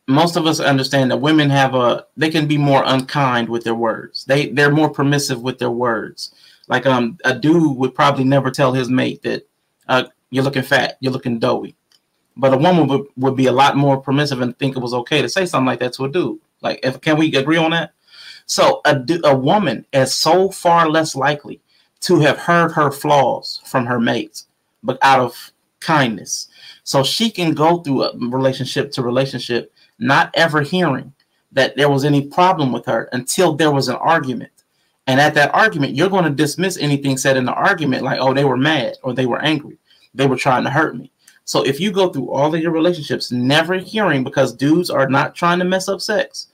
most of us understand that women they can be more unkind with their words. They're more permissive with their words. Like a dude would probably never tell his mate that you're looking fat, you're looking doughy. But a woman would be a lot more permissive and think it was okay to say something like that to a dude. Like, can we agree on that? So a woman is so far less likely to have heard her flaws from her mates, but out of kindness. So she can go through a relationship to relationship, not ever hearing that there was any problem with her until there was an argument. And at that argument, you're going to dismiss anything said in the argument like, oh, they were mad or they were angry. They were trying to hurt me. So if you go through all of your relationships, never hearing, because dudes are not trying to mess up sex.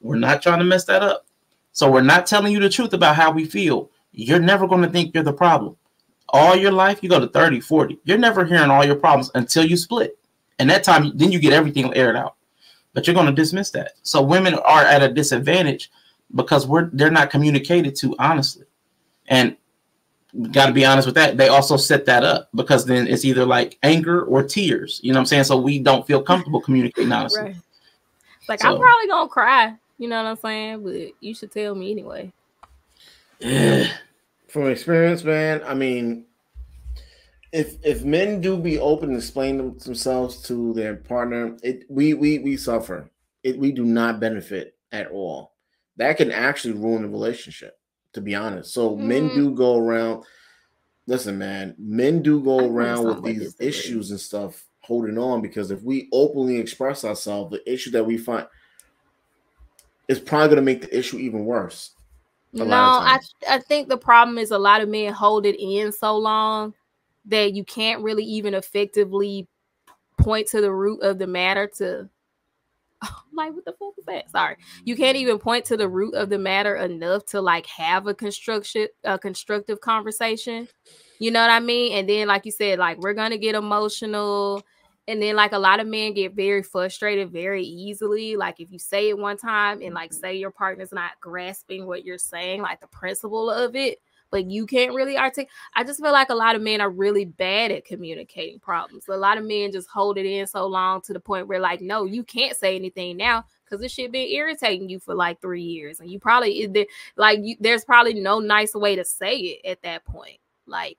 We're not trying to mess that up. So we're not telling you the truth about how we feel. You're never going to think you're the problem. All your life, you go to 30, 40. You're never hearing all your problems until you split. And that time, then you get everything aired out. But you're going to dismiss that. So women are at a disadvantage because they're not communicated to honestly. And we got to be honest with that. They also set that up because then it's either like anger or tears. You know what I'm saying? So we don't feel comfortable communicating honestly. Right. Like, so, I'm probably going to cry. You know what I'm saying? But you should tell me anyway. Yeah. From experience, man, I mean, if men do be open and explain themselves to their partner, we suffer. We do not benefit at all. That can actually ruin the relationship, to be honest. So men do go around. Listen, man, men do go around with these issues and stuff holding on because if we openly express ourselves, the issue that we find is probably going to make the issue even worse. No, I think the problem is a lot of men hold it in so long that you can't really even effectively point to the root of the matter like, what the fuck is that? Sorry. You can't even point to the root of the matter enough to like have a constructive conversation. You know what I mean? And then, like you said, like we're going to get emotional. And then like a lot of men get very frustrated very easily. Like if you say it one time and like say your partner's not grasping what you're saying, like the principle of it, but you can't really articulate. I just feel like a lot of men are really bad at communicating problems. A lot of men just hold it in so long to the point where like, no, you can't say anything now because this shit been irritating you for like 3 years. And you probably, there's probably no nice way to say it at that point. Like,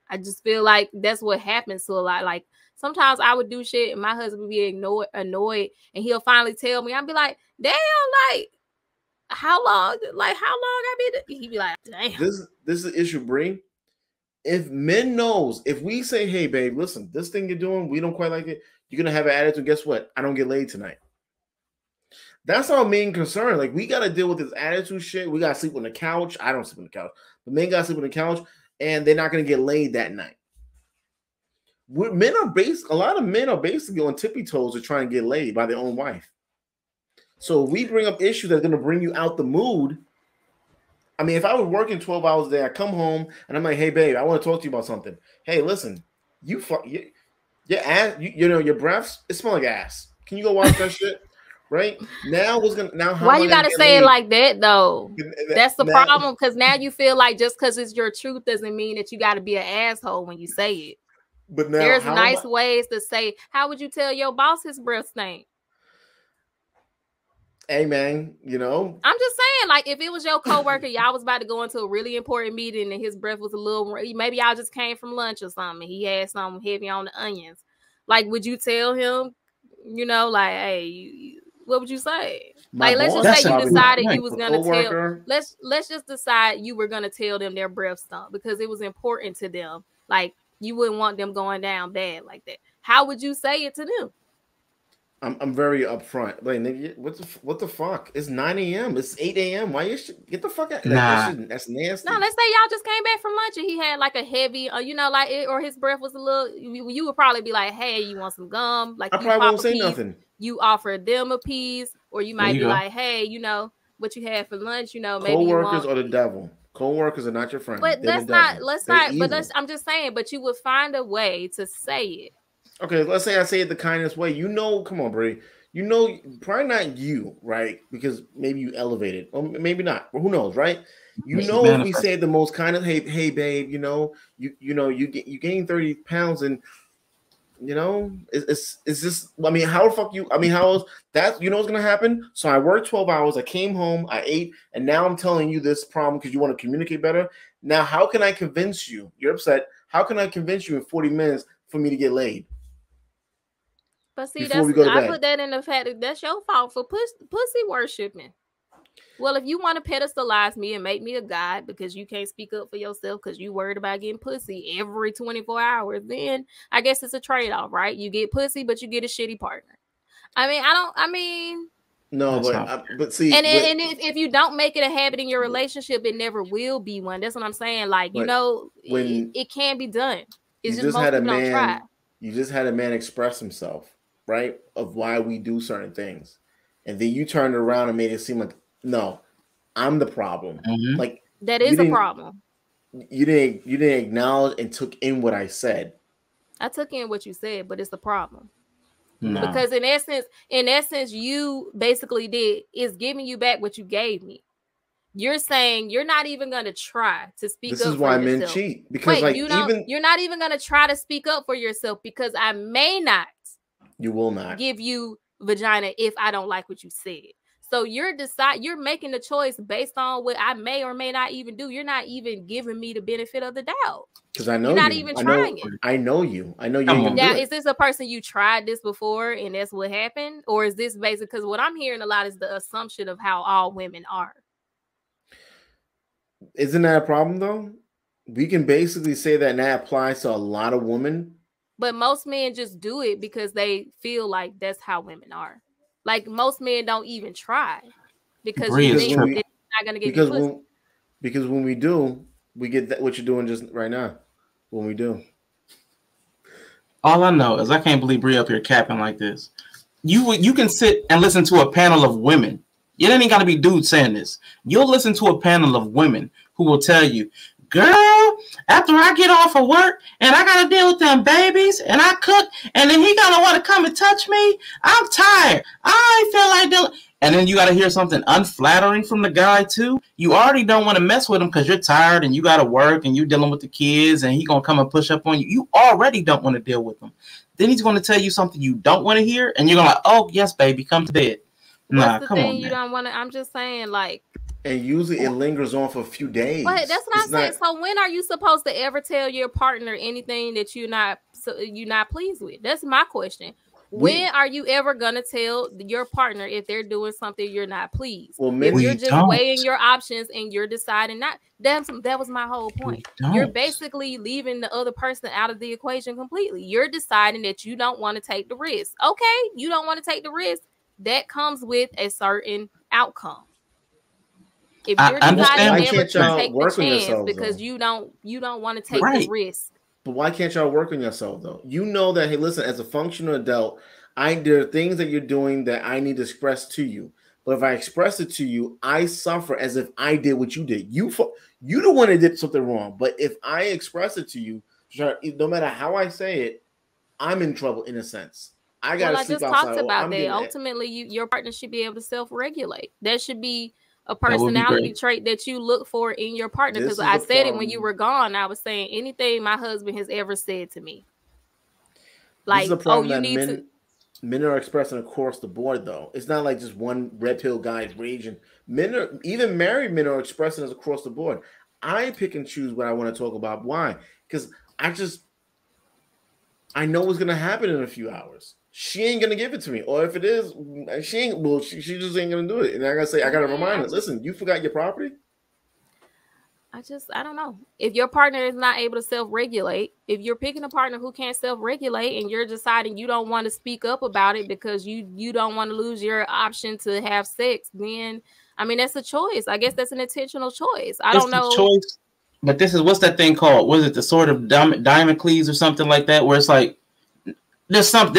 I just feel like that's what happens to a lot. Like, sometimes I would do shit and my husband would be annoyed and he'll finally tell me. I'd be like, damn, like, how long I been? He'd be like, damn. This is the issue, Bree. If men knows, if we say, hey, babe, listen, this thing you're doing, we don't quite like it. You're going to have an attitude. Guess what? I don't get laid tonight. That's our main concern. Like, we got to deal with this attitude shit. We got to sleep on the couch. I don't sleep on the couch. But men got to sleep on the couch and they're not going to get laid that night. A lot of men are basically on tippy toes to try and get laid by their own wife. So if we bring up issues that's going to bring you out the mood. I mean, if I was working 12 hours a day, I come home and I'm like, hey, babe, I want to talk to you about something. Hey, listen, your ass, your breaths, it smells like ass. Can you go wash that shit? Right? Why you got to say it like that, though? That's the problem, because now you feel like just because it's your truth doesn't mean that you got to be an asshole when you say it. But now, there's nice ways to say, how would you tell your boss his breath stink? Hey, man, I'm just saying, like, if it was your coworker, y'all was about to go into a really important meeting and his breath was a little, maybe y'all just came from lunch or something. He had something heavy on the onions. Like, would you tell him, like, hey, what would you say? Like, let's just say you decided you was going to tell, let's just decide you were going to tell them their breath stunk because it was important to them. Like, you wouldn't want them going down bad like that. How would you say it to them? I'm very upfront. Like, nigga, what the fuck? It's 9 a.m. It's 8 a.m. Why you get the fuck out? That's nasty. No, let's say y'all just came back from lunch and he had like a heavy, or his breath was a little. You would probably be like, "Hey, you want some gum?" Like, I probably won't say nothing. You offer them a piece, or you might be like, "Hey, what you had for lunch? Maybe co-workers are the devil. Co-workers are not your friends. But I'm just saying. But you would find a way to say it. Okay, let's say I say it the kindest way. Come on, Brie. Probably not you, right? Because maybe you elevated, or maybe not. Well, who knows, right? If we say it the most kind of, hey, babe, you gained 30 pounds, and You know, it's just. I mean, how the fuck you? I mean, how else? That you know what's gonna happen? So I worked 12 hours. I came home. I ate, and now I'm telling you this problem because you want to communicate better. Now, how can I convince you? You're upset. How can I convince you in 40 minutes for me to get laid? But see, I put that in the fact that that's your fault for pussy worshiping. Well, if you want to pedestalize me and make me a god because you can't speak up for yourself because you worried about getting pussy every 24 hours, then I guess it's a trade-off, right? You get pussy, but you get a shitty partner. No, but see, and if you don't make it a habit in your relationship, it never will be one. That's what I'm saying. Like, you know, it can be done. It's just most people don't try. You just had a man express himself, right, of why we do certain things, and then you turned around and made it seem like, no, I'm the problem. Mm-hmm. Like that is a problem. You didn't acknowledge and took in what I said. I took in what you said, but it's the problem. No. Because in essence, you basically is giving you back what you gave me. You're saying you're not even going to try to speak up for yourself. This is why men cheat. Because you're not even going to try to speak up for yourself because I may not. You will not give you vagina if I don't like what you said. So you're making the choice based on what I may or may not even do. You're not even giving me the benefit of the doubt. Because I know you're not even trying it. I know you. I know you. Now, is this a person you tried this before and that's what happened? Or is this basic? Because what I'm hearing a lot is the assumption of how all women are. Isn't that a problem though? We can basically say that that applies to a lot of women. But most men just do it because they feel like that's how women are. Like most men don't even try because you think they're not gonna get pussy. Because when we do, we get that what you're doing just right now. When we do, all I know is I can't believe Bree up here capping like this. You can sit and listen to a panel of women. It ain't gotta be dudes saying this. You'll listen to a panel of women who will tell you, girl, after I get off of work and I gotta deal with them babies and I cook and then he gotta want to come and touch me, I'm tired. I ain't feel like doing. And then you gotta hear something unflattering from the guy too. You already don't want to mess with him because you're tired and you gotta work and you're dealing with the kids and he gonna come and push up on you. You already don't want to deal with him. Then he's gonna tell you something you don't want to hear and you're gonna like, oh yes, baby, come to bed. Nah, come on. You don't want to. I'm just saying, like. And usually it lingers on for a few days. But that's what I'm saying. So when are you supposed to ever tell your partner anything that you're not pleased with? That's my question. When are you ever gonna tell your partner if they're doing something you're not pleased? Well, maybe you're just weighing your options and you're deciding not. That was my whole point. You're basically leaving the other person out of the equation completely. You're deciding that you don't want to take the risk. Okay, you don't want to take the risk. That comes with a certain outcome. If you're deciding never to take the chance because you don't want to take the risk. But why can't y'all work on yourself though? You know that, hey, listen, as a functional adult, there are things that you're doing that I need to express to you. But if I express it to you, I suffer as if I did what you did. You the one that did something wrong. But if I express it to you, no matter how I say it, I'm in trouble in a sense. I just talked about that. Ultimately, your partner should be able to self-regulate. That should be a personality trait that you look for in your partner. Because I said it when you were gone. I was saying anything my husband has ever said to me. Like, you need to. Men are expressing across the board, though. It's not like just one red pill guy is raging. Even married men are expressing it across the board. I pick and choose what I want to talk about. Why? Because I know what's going to happen in a few hours. She ain't gonna give it to me, or if it is, she ain't. Well, she just ain't gonna do it. And I gotta remind her. Listen, you forgot your property. I don't know. If your partner is not able to self-regulate, if you're picking a partner who can't self-regulate, and you're deciding you don't want to speak up about it because you don't want to lose your option to have sex, then that's a choice. I guess that's an intentional choice. I don't know. Choice, but this is what's that thing called? Was it the Sword of Damocles or something like that? Where it's like. There's some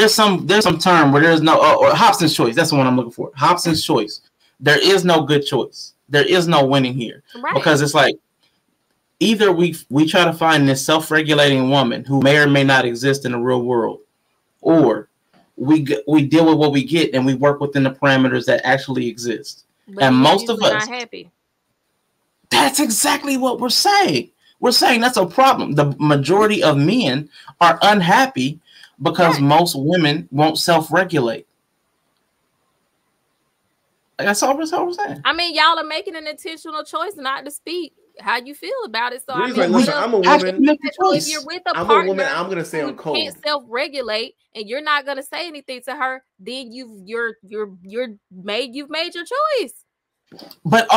term where there's no or Hobson's choice. That's the one I'm looking for. Hobson's choice. There is no good choice. There is no winning here because it's like either we try to find this self-regulating woman who may or may not exist in the real world, or we deal with what we get and we work within the parameters that actually exist. But and most of us not happy. That's exactly what we're saying. We're saying that's a problem. The majority of men are unhappy because most women won't self-regulate. Like that's all I'm saying. I mean, y'all are making an intentional choice not to speak how you feel about it. So I mean, like, listen, I'm a woman. If you're with a partner, I'm a woman. I'm gonna stay on code. Can't self-regulate, and you're not gonna say anything to her. Then you've made your choice. But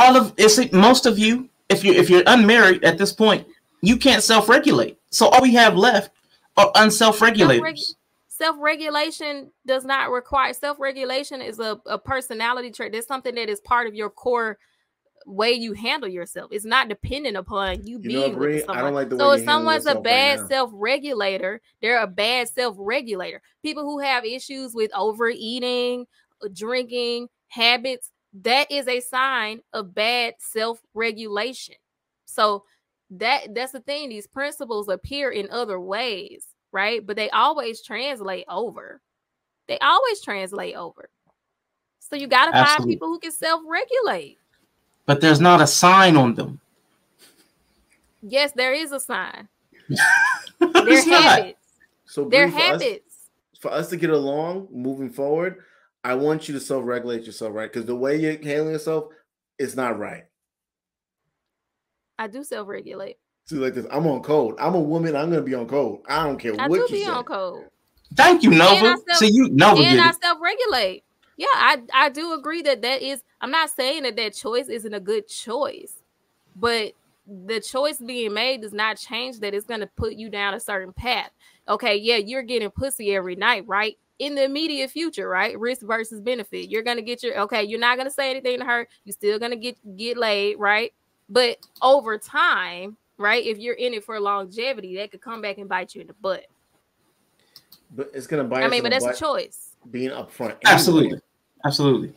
most of you, if you're unmarried at this point, you can't self-regulate. So all we have left are unself-regulators. Self-regulation does not require self-regulation is a personality trait. That's something that is part of your core way you handle yourself. It's not dependent upon you being with someone. I don't like the so way if someone's a bad self-regulator, they're a bad self-regulator. People who have issues with overeating, drinking habits, that is a sign of bad self-regulation. So that's the thing. These principles appear in other ways, right? But they always translate over. So you got to find people who can self-regulate. But there's not a sign on them. Yes, there is a sign. They're habits. So they're habits. For us to get along moving forward, I want you to self-regulate yourself, right? Because the way you're handling yourself is not right. I do self-regulate. See, like this, I'm on code. I'm a woman. I'm going to be on code. I don't care what you say. I do be on code. Thank you, Nova. So you Nova and I self-regulate. Yeah, I do agree that is. I'm not saying that choice isn't a good choice, but the choice being made does not change that it's going to put you down a certain path. Okay, yeah, you're getting pussy every night, right? In the immediate future, right? Risk versus benefit. You're going to get you're not going to say anything to her. You're still going to get laid, right? But over time, right? If you're in it for longevity, that could come back and bite you in the butt. But it's going to bite. I mean, but that's a choice. Being upfront. Anyway. Absolutely.